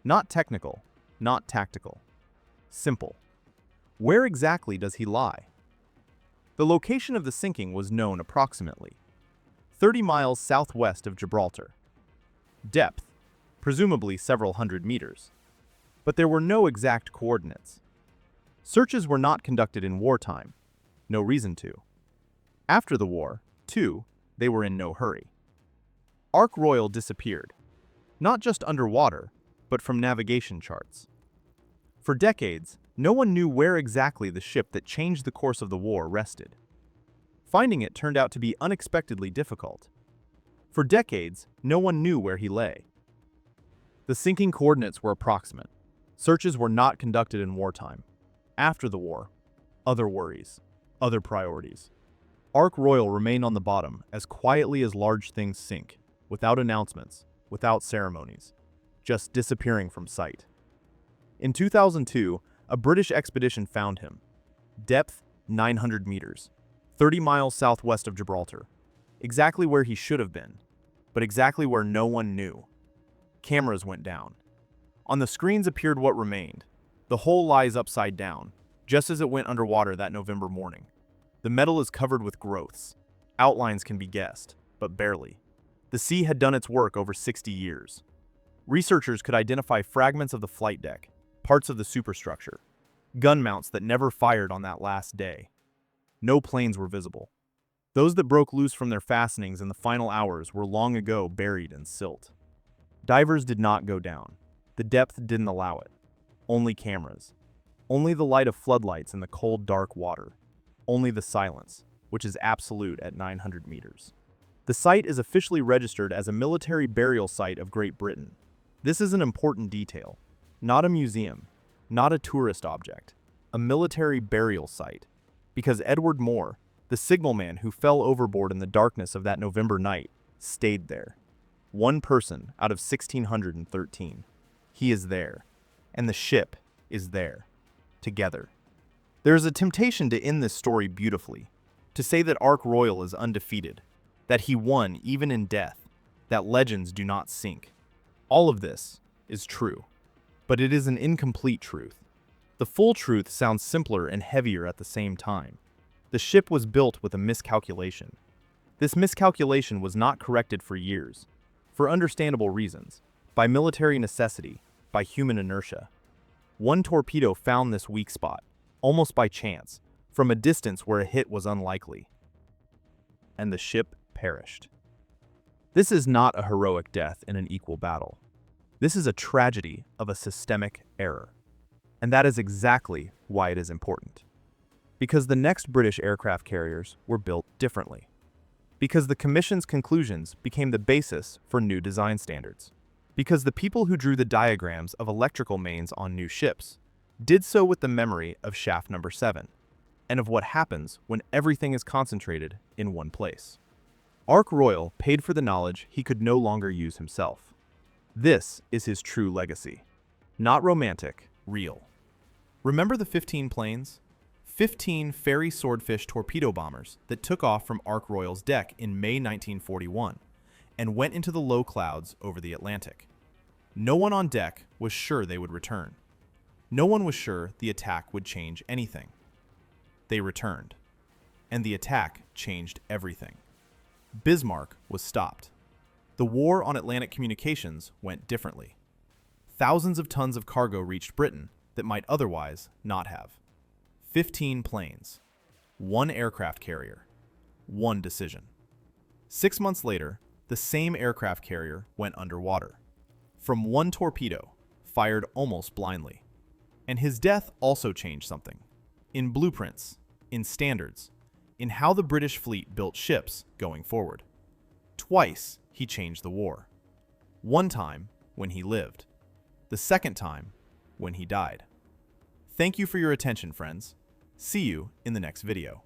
not technical, not tactical. Simple. Where exactly does he lie? The location of the sinking was known approximately 30 miles southwest of Gibraltar. Depth, presumably several hundred meters. But there were no exact coordinates. Searches were not conducted in wartime. No reason to. After the war, too, they were in no hurry. Ark Royal disappeared, not just underwater, but from navigation charts. For decades, no one knew where exactly the ship that changed the course of the war rested. Finding it turned out to be unexpectedly difficult. For decades, no one knew where he lay. The sinking coordinates were approximate. Searches were not conducted in wartime. After the war, other worries, other priorities. Ark Royal remained on the bottom as quietly as large things sink, without announcements, without ceremonies, just disappearing from sight. In 2002, a British expedition found him. Depth 900 meters, 30 miles southwest of Gibraltar. Exactly where he should have been, but exactly where no one knew. Cameras went down. On the screens appeared what remained. The hull lies upside down, just as it went underwater that November morning. The metal is covered with growths. Outlines can be guessed, but barely. The sea had done its work over 60 years. Researchers could identify fragments of the flight deck, parts of the superstructure, gun mounts that never fired on that last day. No planes were visible. Those that broke loose from their fastenings in the final hours were long ago buried in silt. Divers did not go down. The depth didn't allow it. Only cameras. Only the light of floodlights in the cold, dark water. Only the silence, which is absolute at 900 meters. The site is officially registered as a military burial site of Great Britain. This is an important detail. Not a museum, not a tourist object. A military burial site. Because Edward Moore, the signalman who fell overboard in the darkness of that November night, stayed there. One person out of 1,613. He is there. And the ship is there. Together. There is a temptation to end this story beautifully, to say that Ark Royal is undefeated, that he won even in death, that legends do not sink. All of this is true, but it is an incomplete truth. The full truth sounds simpler and heavier at the same time. The ship was built with a miscalculation. This miscalculation was not corrected for years, for understandable reasons, by military necessity, by human inertia. One torpedo found this weak spot, almost by chance, from a distance where a hit was unlikely. And the ship perished. This is not a heroic death in an equal battle. This is a tragedy of a systemic error. And that is exactly why it is important. Because the next British aircraft carriers were built differently. Because the Commission's conclusions became the basis for new design standards. Because the people who drew the diagrams of electrical mains on new ships did so with the memory of shaft number 7, and of what happens when everything is concentrated in one place. Ark Royal paid for the knowledge he could no longer use himself. This is his true legacy. Not romantic, real. Remember the 15 planes? 15 Fairey Swordfish torpedo bombers that took off from Ark Royal's deck in May 1941 and went into the low clouds over the Atlantic. No one on deck was sure they would return. No one was sure the attack would change anything. They returned, and the attack changed everything. Bismarck was stopped. The war on Atlantic communications went differently. Thousands of tons of cargo reached Britain that might otherwise not have. 15 planes, 1 aircraft carrier, 1 decision. 6 months later, the same aircraft carrier went underwater. From 1 torpedo, fired almost blindly. And his death also changed something. In blueprints, in standards, in how the British fleet built ships going forward. Twice, he changed the war. One time, when he lived. The second time, when he died. Thank you for your attention, friends. See you in the next video.